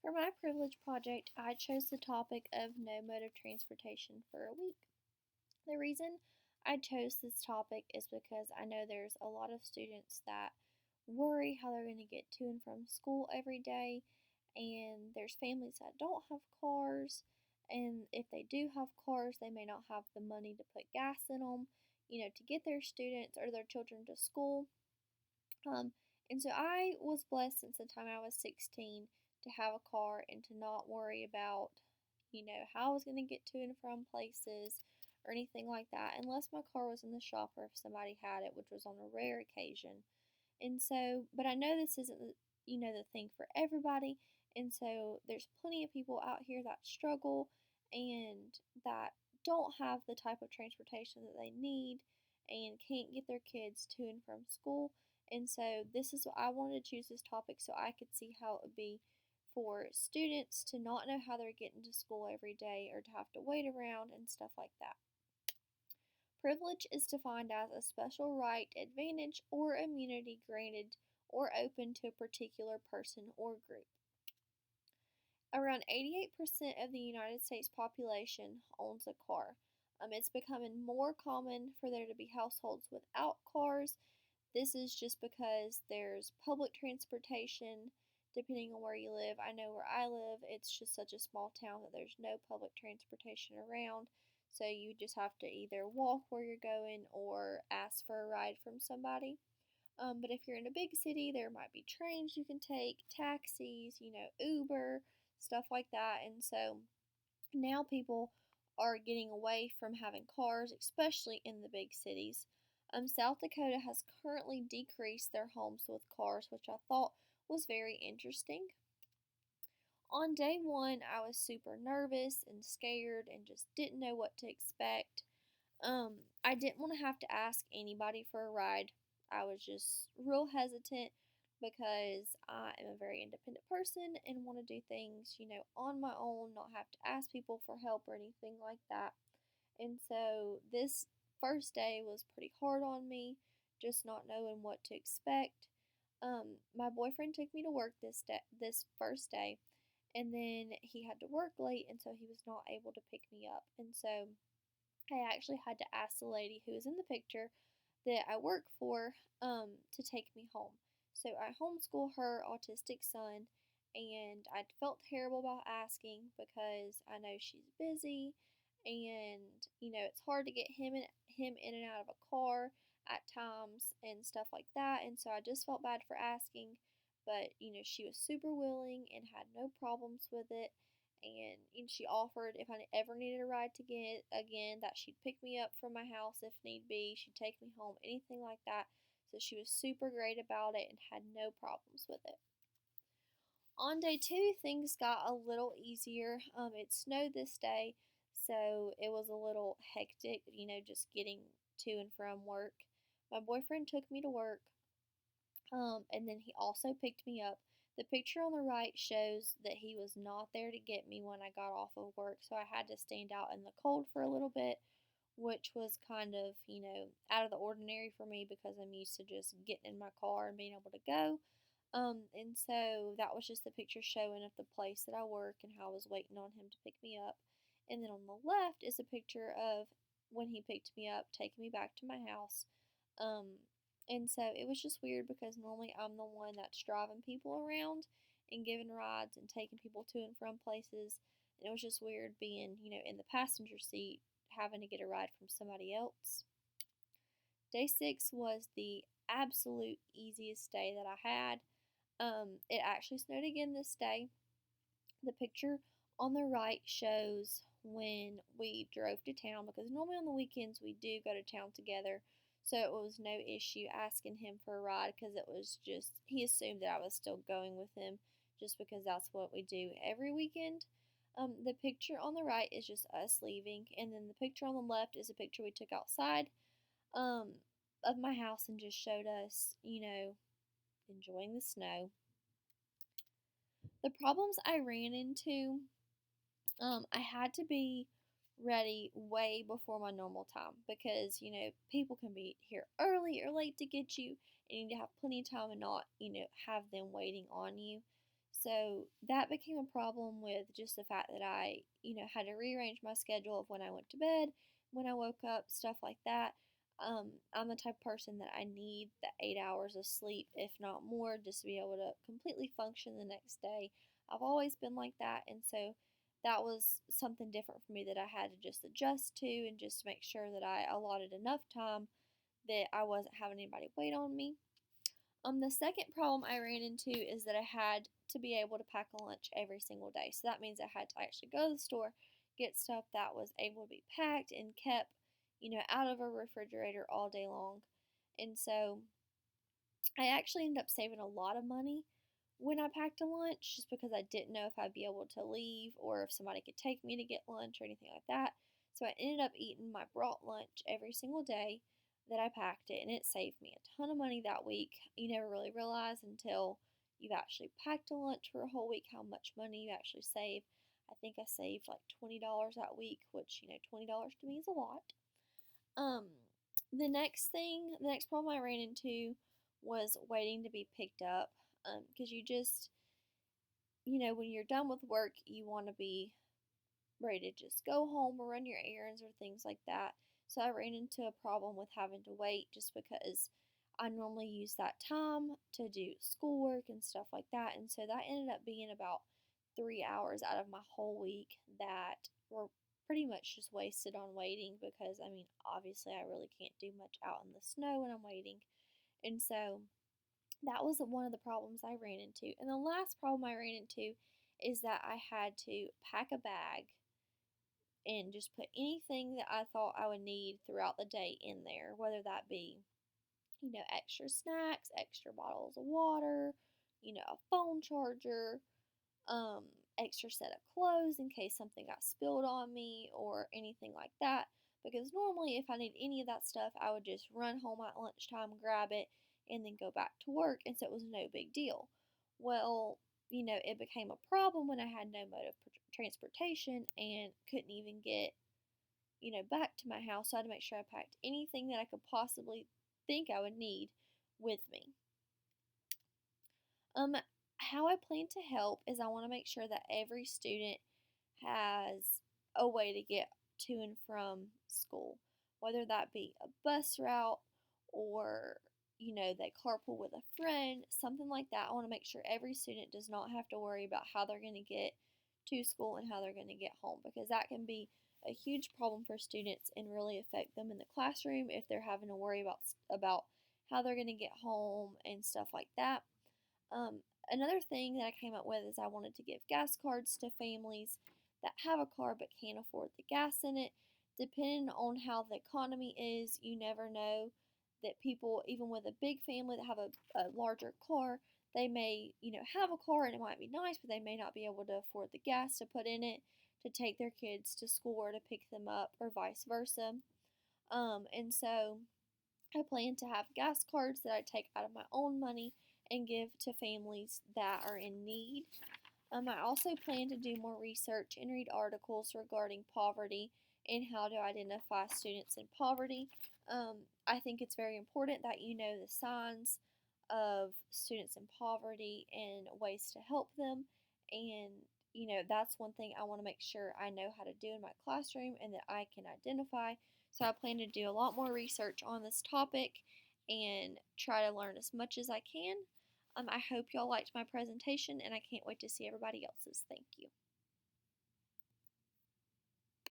For my privilege project, I chose the topic of no mode of transportation for a week. The reason I chose this topic is because I know there's a lot of students that worry how they're going to get to and from school every day, and there's families that don't have cars, and if they do have cars, they may not have the money to put gas in them, to get their students or their children to school. Um, and so I was blessed since the time I was 16 to have a car and to not worry about, how I was going to get to and from places or anything like that, unless my car was in the shop or if somebody had it, which was on a rare occasion. And so, but I know this isn't, the thing for everybody. And so there's plenty of people out here that struggle and that don't have the type of transportation that they need and can't get their kids to and from school. And so this is what I wanted to choose this topic so I could see how it would be for students to not know how they're getting to school every day or to have to wait around and stuff like that. Privilege is defined as a special right, advantage, or immunity granted or open to a particular person or group. Around 88% of the United States population owns a car. It's becoming more common for there to be households without cars. This is just because there's public transportation depending on where you live. I know where I live, it's just such a small town that there's no public transportation around. So you just have to either walk where you're going or ask for a ride from somebody. But if you're in a big city, there might be trains you can take, taxis, Uber, stuff like that. And so now people are getting away from having cars, especially in the big cities. South Dakota has currently decreased their homes with cars, which I thought was very interesting. On day one, I was super nervous and scared and just didn't know what to expect. I didn't want to have to ask anybody for a ride. I was just real hesitant because I am a very independent person and want to do things, on my own, not have to ask people for help or anything like that. And so this first day was pretty hard on me, just not knowing what to expect. My boyfriend took me to work this first day, and then he had to work late, and so he was not able to pick me up. And so I actually had to ask the lady who was in the picture that I work for to take me home. So I homeschool her autistic son, and I felt terrible about asking because I know she's busy, and it's hard to get him in and out of a car at times and stuff like that. And so I just felt bad for asking, but she was super willing and had no problems with it. And she offered if I ever needed a ride to get again that she'd pick me up from my house if need be. She'd take me home, anything like that. So she was super great about it and had no problems with it. On day two, things got a little easier. It snowed this day, so it was a little hectic, just getting to and from work. My boyfriend took me to work, and then he also picked me up. The picture on the right shows that he was not there to get me when I got off of work, so I had to stand out in the cold for a little bit, which was kind of, out of the ordinary for me because I'm used to just getting in my car and being able to go. And so that was just the picture showing of the place that I work and how I was waiting on him to pick me up. And then on the left is a picture of when he picked me up, taking me back to my house. Um, and so it was just weird because normally I'm the one that's driving people around and giving rides and taking people to and from places. And it was just weird being, in the passenger seat having to get a ride from somebody else. Day six was the absolute easiest day that I had. It actually snowed again this day. The picture on the right shows when we drove to town because normally on the weekends we do go to town together. So it was no issue asking him for a ride because it was just, he assumed that I was still going with him just because that's what we do every weekend. The picture on the right is just us leaving, and then the picture on the left is a picture we took outside um, of my house and just showed us, enjoying the snow. The problems I ran into, I had to be ready way before my normal time because, people can be here early or late to get you, and you need to have plenty of time and not, have them waiting on you. So that became a problem with just the fact that I, had to rearrange my schedule of when I went to bed, when I woke up, stuff like that. I'm the type of person that I need the 8 hours of sleep, if not more, just to be able to completely function the next day. I've always been like that, and so that was something different for me that I had to just adjust to and just make sure that I allotted enough time that I wasn't having anybody wait on me. The second problem I ran into is that I had to be able to pack a lunch every single day. So that means I had to actually go to the store, get stuff that was able to be packed and kept, out of a refrigerator all day long. And so I actually ended up saving a lot of money when I packed a lunch just because I didn't know if I'd be able to leave or if somebody could take me to get lunch or anything like that. So I ended up eating my brought lunch every single day that I packed it, and it saved me a ton of money that week. You never really realize until you've actually packed a lunch for a whole week how much money you actually save. I think I saved like $20 that week, which, $20 to me is a lot. Um, the next problem I ran into was waiting to be picked up. Because you just, when you're done with work, you want to be ready to just go home or run your errands or things like that. So I ran into a problem with having to wait just because I normally use that time to do schoolwork and stuff like that. And so that ended up being about 3 hours out of my whole week that were pretty much just wasted on waiting because, obviously, I really can't do much out in the snow when I'm waiting. And so that was one of the problems I ran into. And the last problem I ran into is that I had to pack a bag and just put anything that I thought I would need throughout the day in there, whether that be, extra snacks, extra bottles of water, a phone charger, um, extra set of clothes in case something got spilled on me or anything like that. Because normally, if I need any of that stuff, I would just run home at lunchtime, grab it, and then go back to work, and so it was no big deal. Well, it became a problem when I had no mode of transportation and couldn't even get, back to my house. So I had to make sure I packed anything that I could possibly think I would need with me. Um, how I plan to help is I want to make sure that every student has a way to get to and from school, whether that be a bus route or, they carpool with a friend, something like that. I want to make sure every student does not have to worry about how they're going to get to school and how they're going to get home because that can be a huge problem for students and really affect them in the classroom if they're having to worry about how they're going to get home and stuff like that. Um, Another thing that I came up with is I wanted to give gas cards to families that have a car but can't afford the gas in it. Depending on how the economy is, you never know that people, even with a big family that have a larger car, they may, have a car and it might be nice, but they may not be able to afford the gas to put in it to take their kids to school or to pick them up or vice versa. And so I plan to have gas cards that I take out of my own money and give to families that are in need. I also plan to do more research and read articles regarding poverty and how to identify students in poverty. I think it's very important that you know the signs of students in poverty and ways to help them. And, that's one thing I want to make sure I know how to do in my classroom and that I can identify. So I plan to do a lot more research on this topic and try to learn as much as I can. I hope y'all liked my presentation, and I can't wait to see everybody else's. Thank you.